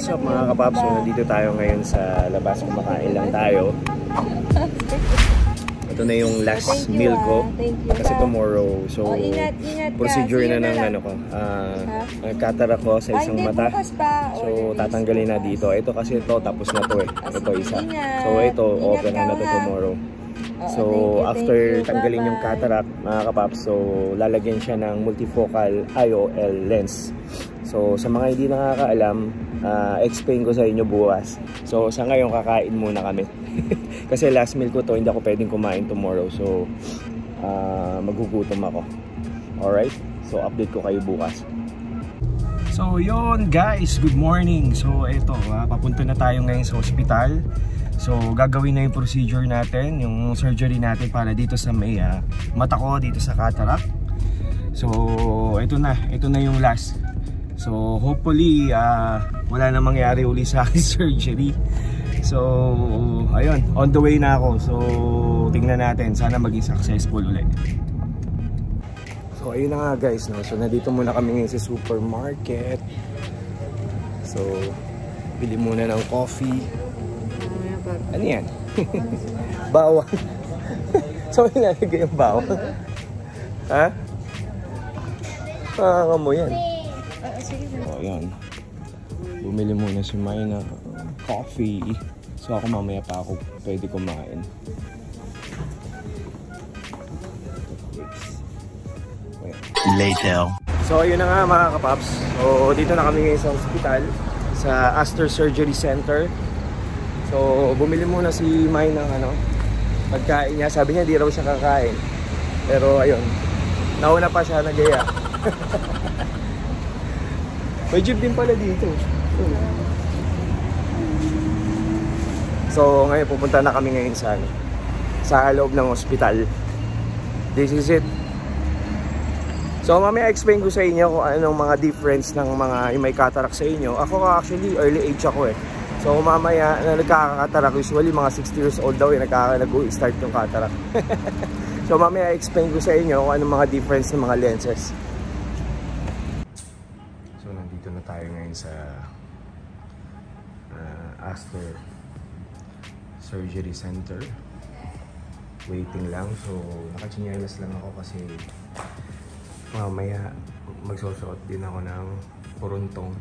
what's up mga kapaps? So, nandito tayo ngayon sa labas, kumakain lang tayo. Ito na yung last meal ko kasi tomorrow. So, procedure na ng ano ko. Cataract ko sa isang mata. So, tatanggalin na dito. Ito kasi ito, tapos na to eh. Ito isa. So, ito, open na to tomorrow. So, after tanggalin yung cataract, mga kapaps, so, lalagyan siya ng multifocal IOL lens. So, sa mga hindi nakakaalam, explain ko sa inyo bukas. So, sa ngayon, kakain muna kami. Kasi last meal ko to, hindi ako pwedeng kumain tomorrow. So, magugutom ako. Alright? So, update ko kayo bukas. So, yun guys, good morning. So, eto, papunta na tayo ngayon sa ospital. So, gagawin na yung procedure natin, yung surgery natin para dito sa may mata ko, dito sa cataract. So, ito na yung last. So, hopefully, wala na mangyari uli sa akin surgery. So, ayun, on the way na ako. So, tingnan natin, sana maging successful ulit. So, ayun na nga guys, no? So, nandito muna kami ngayon sa supermarket. So, bili muna ng coffee. Ano yan? Bawang. So, ilalagay yung bawang. Ha? Mo yan. O, yan. Bumili muna si Mai na coffee. So, ako mamaya pa ako pwede kumain. Later. So, yun na nga mga kapaps. So, dito na kami ngayon sa hospital. Sa Astor Surgery Center. So, bumili muna si Mai ng pagkain niya. Sabi niya, di raw siya kakain. Pero, ayun. Nauna pa siya, nagaya. May jeep din pala dito. So, ngayon, pupunta na kami ngayon sa loob ng hospital. This is it. So, mamaya explain ko sa inyo kung anong mga difference ng mga yung may cataract sa inyo. Ako actually, early age ako eh. So mamaya na nagkaka-cataract, usually mga 60 years old daw nag-start yung cataract. So mamaya explain ko sa inyo kung anong mga difference ng mga lenses. So nandito na tayo ngayon sa Astor Surgery Center. Waiting lang. So naka-chinelas lang ako kasi mamaya magsusuot din ako ng puruntong.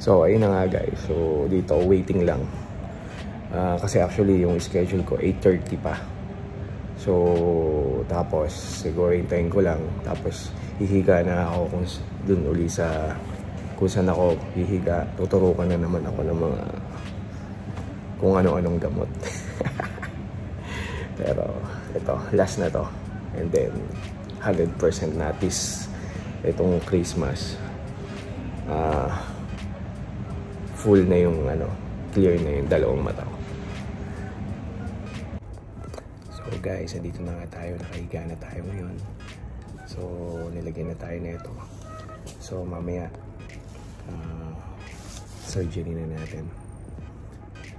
So, ayun na nga guys. So, dito, waiting lang. Kasi actually, yung schedule ko, 8:30 pa. So, tapos, siguro hintayin ko lang. Tapos, hihiga na ako dun uli sa kung saan ako hihiga. Tuturukan na naman ako ng mga kung ano-anong gamot. Pero, ito, last na to. And then, 100% natis itong Christmas. Full na yung clear na yung dalawang mata ko. So guys, andito na nga tayo, nakahiga na tayo ngayon. So nilagyan na tayo na ito. So mamaya surgery na natin.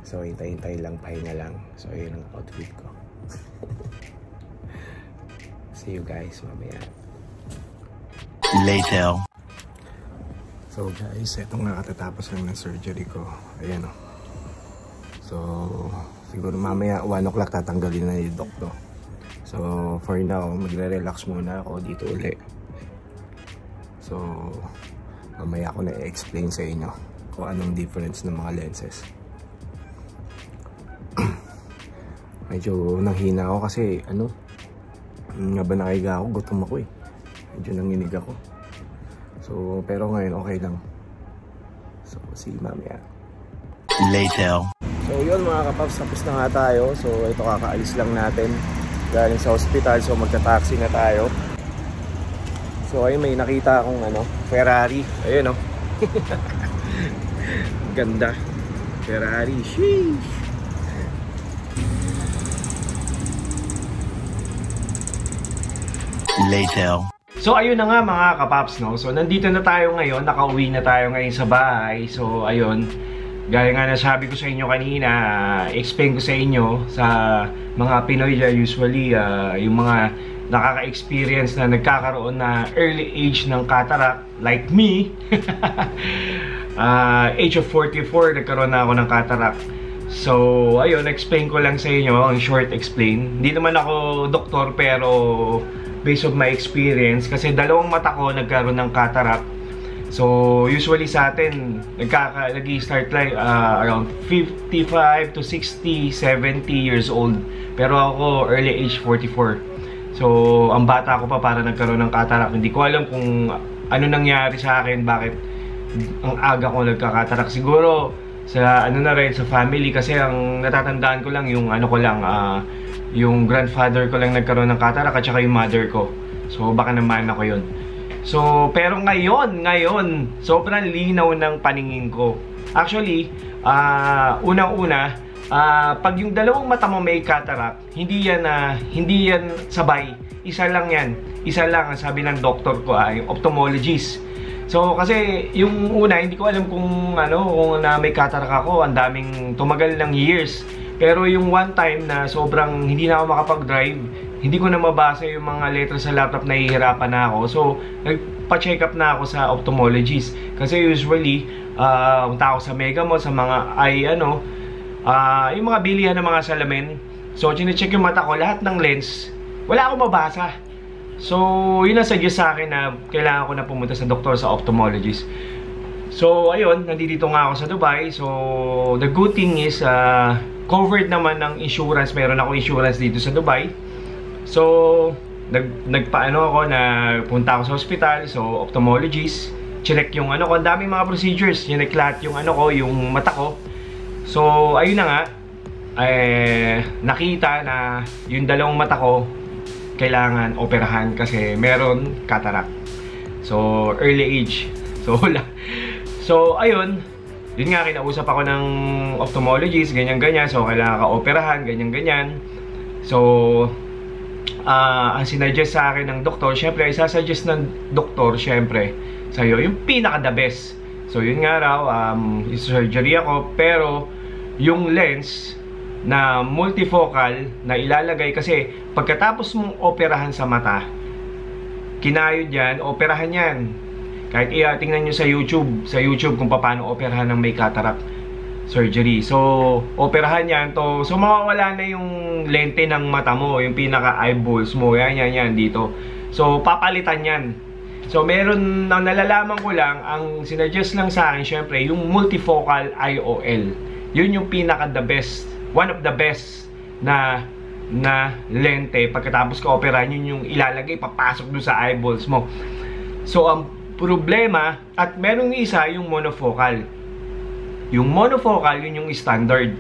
So hintay-hintay lang, pahinga lang. So ayun ang outfit ko. See you guys mamaya. Later. So guys, ito nga katatapos lang ng surgery ko. Ayan o. So, siguro mamaya 1 o'clock tatanggalin na yung doktor. So, for now, magre-relax muna ako dito uli. So, mamaya ako na-explain sa inyo kung anong difference ng mga lenses. Medyo nanghina ako kasi, nga ba nakahiga ako, gutom ako eh. Medyo nanginig ako. So, pero ngayon okay lang. So, see you mamaya. Later. So, yun mga kapaps, tapos na nga tayo. So, ito kakaalis lang natin galing sa hospital. So, magta-taxi na tayo. So, ayun, may nakita akong Ferrari. Ayun o. Ganda. Ferrari. Sheesh. Later. So ayun na nga mga kapaps, no? So nandito na tayo ngayon, nakauwi na tayo ngayon sa bahay. So ayun, gaya nga nasabi ko sa inyo kanina, explain ko sa inyo sa mga Pinoy usually, yung mga nakaka-experience na nagkakaroon na early age ng cataract like me. age of 44, nagkaroon na ako ng cataract. So, ayun, explain ko lang sa inyo, ang short explain. Hindi naman ako doktor, pero based on my experience, kasi dalawang mata ko nagkaroon ng cataract. So, usually sa atin, nag-start like around 55 to 60, 70 years old. Pero ako, early age 44. So, ang bata ko pa para nagkaroon ng cataract. Hindi ko alam kung ano nangyari sa akin, bakit ang aga ko nagka-cataract. Siguro, sa ano na rin, sa family, kasi ang natatandaan ko lang yung ano ko lang, yung grandfather ko lang nagkaroon ng cataract at saka yung mother ko. So, baka naman ako yun. So, pero ngayon, sobrang linaw ng paningin ko. Actually, unang-una, pag yung dalawang mata mo may cataract, hindi yan sabay. Isa lang yan. Isa lang ang sabi ng doktor ko, yung ophthalmologist. So, kasi yung una, hindi ko alam kung na may cataract ako, ang daming tumagal ng years. Pero yung one time na sobrang hindi na ako makapag-drive, hindi ko na mabasa yung mga letters sa laptop, nahihirapan na ako. So, nagpa-check up na ako sa ophthalmologist. Kasi usually, punta ako sa Mega Mall, sa mga yung mga bilihan ng mga salamin. So, chine-check yung mata ko, lahat ng lens, wala akong mabasa. So, yun ang suggest sa akin na kailangan ko na pumunta sa doktor, sa ophthalmologist. So, ayun, nandito nga ako sa Dubai. So, the good thing is, covered naman ng insurance. Meron ako insurance dito sa Dubai. So, nagpaano ako na punta ako sa hospital. So, ophthalmologist. Chinek yung ko. Ang daming mga procedures. Chinek lahat yung yung mata ko. So, ayun na nga. Nakita na yung dalawang mata ko kailangan operahan kasi meron cataract. So, early age. So, ayun. Yun nga, kinausap ako ng ophthalmologist, ganyan-ganyan. So, kailangan ka operahan, ganyan-ganyan. So, ang sinuggest sa akin ng doktor, syempre, isasuggest ng doktor, syempre, sa'yo, yung pinaka-the best. So, yun nga raw, surgery ako, pero yung lens na multifocal na ilalagay, kasi pagkatapos mong operahan sa mata, kinayod yan, operahan yan. Kahit tingnan nyo sa YouTube kung paano operahan ng may cataract surgery. So, operahan yan to. So, mawawala na yung lente ng mata mo, yung pinaka-eyeballs mo. Yan, dito. So, papalitan yan. So, meron, nalalaman ko lang, ang sinuggest lang sa akin, syempre, yung multifocal IOL. Yun yung pinaka-the best, one of the best na lente. Pagkatapos ka operahan, yun yung ilalagay, papasok doon sa eyeballs mo. So, ang problema, at merong isa yung monofocal. Yung monofocal, yun yung standard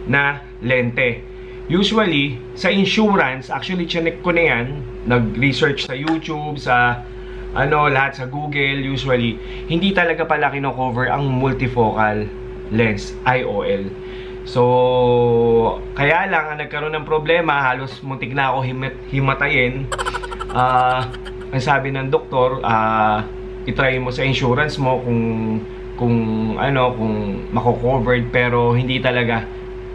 na lente. Usually, sa insurance, actually, chinek ko na yan, nag-research sa YouTube, sa lahat sa Google, usually, hindi talaga pala kino-cover ang multifocal lens, IOL. So, kaya lang, ang nagkaroon ng problema, halos muntik na ako himatayin. Ang sabi ng doktor, itry mo sa insurance mo kung mako-covered, pero hindi talaga.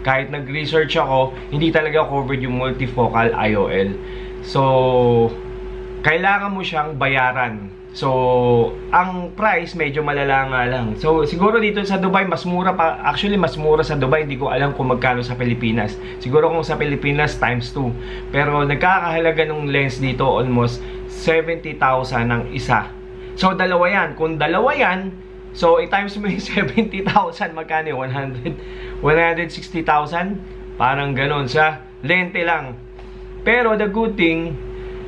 Kahit nag-research ako, hindi talaga covered yung multifocal IOL. So, kailangan mo siyang bayaran. So, ang price medyo malala nga lang. So, siguro dito sa Dubai, mas mura pa. Actually, mas mura sa Dubai. Hindi ko alam kung magkano sa Pilipinas. Siguro kung sa Pilipinas, times 2. Pero nagkakahalaga ng lens dito almost 70,000 ng isa. So, dalawa yan. Kung dalawa yan, so, i-times mo yung 70,000, magkano? 160,000? Parang ganon sa lente lang. Pero, the good thing,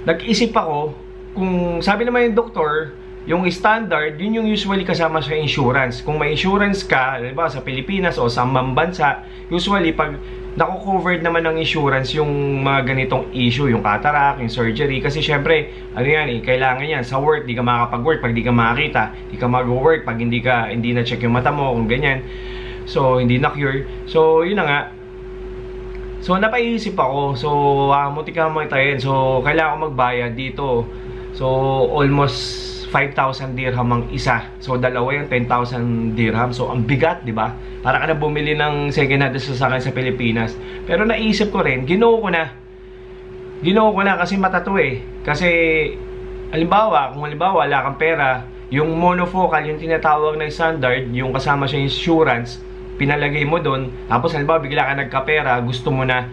nag-isip ako, kung sabi naman yung doktor, yung standard, yun yung usually kasama sa insurance. Kung may insurance ka, diba, sa Pilipinas o sa mambansa, usually pag nako-covered naman ng insurance yung mga ganitong issue, yung cataract, yung surgery, kasi syempre, kailangan yan sa work, di ka makakapag-work pag di ka makakita, di ka mag-work pag hindi na-check yung mata mo, kung ganyan. So, hindi na-cure. So, yun na nga. So, napaisip ako. So, muntik ka matayin. So, kailangan ko magbayad dito. So, almost 5,000 dirham ang isa. So, dalawa yung 10,000 dirham. So, ang bigat, di ba? Para ka na bumili ng second hand sasakyan sa Pilipinas. Pero naisip ko rin, ginawa ko na kasi matato eh. Kasi, kung halimbawa, wala kang pera, Yung monofocal, yung tinatawag na standard, yung kasama siya insurance, pinalagay mo doon, tapos halimbawa bigla ka nagkapera, gusto mo na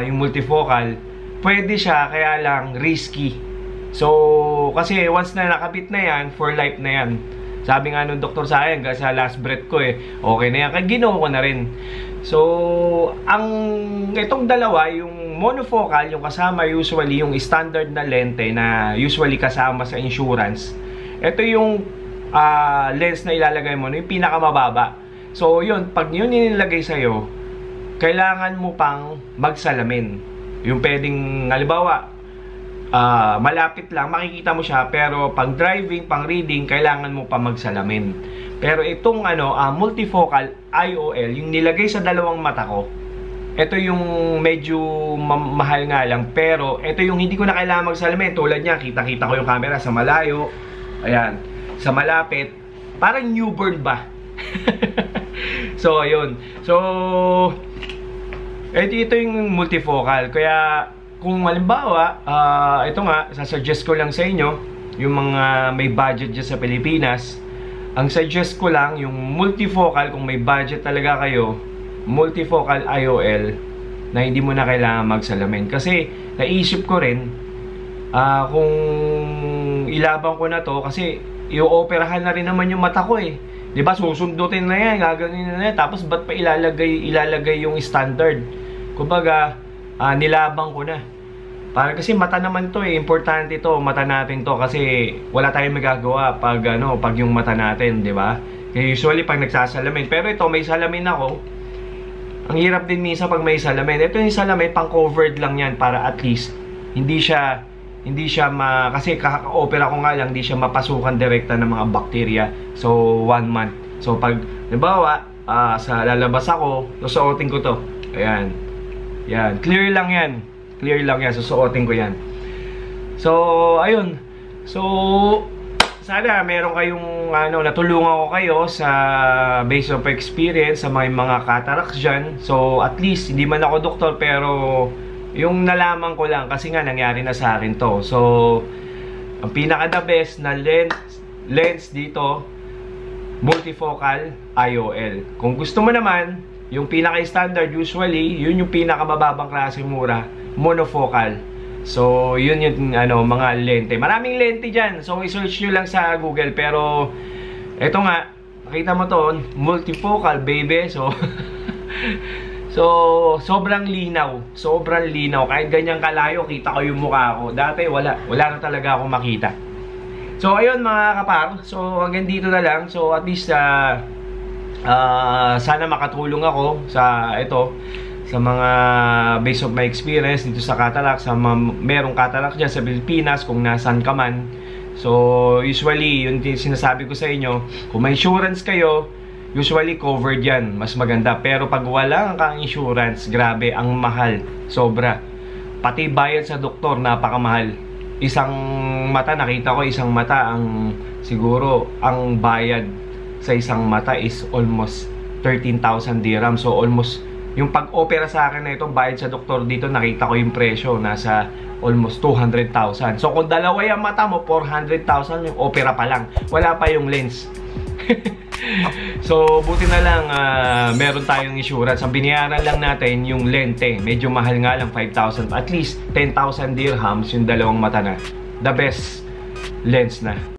yung multifocal, pwede siya, kaya lang risky. So, kasi once na nakabit na yan, for life na yan. Sabi nga nung doktor sa akin, sa last breath ko okay na yan. Kaya ginawa ko na rin. So, itong dalawa, yung monofocal, yung kasama usually, yung standard na lente na usually kasama sa insurance. Ito yung lens na ilalagay mo, yung pinakamababa. So, yun, pag yun inilagay sa'yo, kailangan mo pang magsalamin. Yung pwedeng, halimbawa, malapit lang, makikita mo siya, pero pag driving, pang reading, kailangan mo pa magsalamin. Pero itong multifocal IOL, yung nilagay sa dalawang mata ko, ito yung medyo mahal nga lang, pero ito yung hindi ko na kailangan magsalamin. Tulad niya, kita-kita ko yung camera sa malayo, ayan, sa malapit, parang newborn ba? So, ayun. So, ito yung multifocal. Kaya, kung halimbawa, ito nga, sasuggest ko lang sa inyo, yung mga may budget dyan sa Pilipinas, ang suggest ko lang, yung multifocal, kung may budget talaga kayo, multifocal IOL, na hindi mo na kailangan magsalamin. Kasi, naisip ko rin, kung ilabang ko na to, kasi, i-operahan na rin naman yung mata ko Diba, susundutin na yan, gaganin na yan, tapos ba't pa ilalagay yung standard? Kumbaga, nilabang ko na. Kasi mata naman to importante to, mata natin to, kasi wala tayong magagawa pag yung mata natin, 'di ba? Usually pag nagsasalamin, pero ito may salamin ako. Ang hirap din minsan pag may salamin. Ito yung salamin pang covered lang 'yan para at least hindi siya kasi kaka-opera ko nga lang, hindi siya mapasukan direkta ng mga bakterya. So 1 month. So pag halimbawa sa lalabas ako, susuotin ko to. Ayan. Yan, clear lang yan. Clear lang yan, susuotin ko yan. So, ayun. So, sana meron kayong natulungan ko kayo sa base of experience sa mga cataracts dyan. So, at least, hindi man ako doktor, pero yung nalaman ko lang, kasi nga nangyari na sa akin to. So, ang pinaka the best na lens dito, multifocal IOL. Kung gusto mo naman, yung pinaka-standard usually, yun yung pinaka-mababang klase mura, monofocal. So, yun yung mga lente. Maraming lente dyan. So, i-search nyo lang sa Google. Pero, eto nga, nakita mo to, multifocal, baby. So, sobrang linaw. Sobrang linaw. Kahit ganyang kalayo, kita ko yung mukha ko. Dati, wala na talaga akong makita. So, ayun mga kapar. So, hanggang dito na lang. So, at least, sana makatulong ako sa mga based of my experience dito sa cataract, sa merong cataract dyan sa Pilipinas, kung nasan ka man. So usually yun sinasabi ko sa inyo, kung may insurance kayo, usually covered yan, mas maganda. Pero pag wala kang insurance, grabe, ang mahal, sobra. Pati bayad sa doktor, napakamahal. Isang mata, nakita ko isang mata, siguro ang bayad sa isang mata is almost 13,000 dirham. So almost, yung pag-opera sa akin na ito, bayad sa doktor dito, nakita ko yung presyo, nasa almost 200,000. So kung dalawa yung mata mo, 400,000 yung opera pa lang. Wala pa yung lens. So buti na lang meron tayong insurance. Ang binayaran lang natin yung lente. Medyo mahal nga lang, 5,000. At least 10,000 dirhams yung dalawang mata na. The best lens na.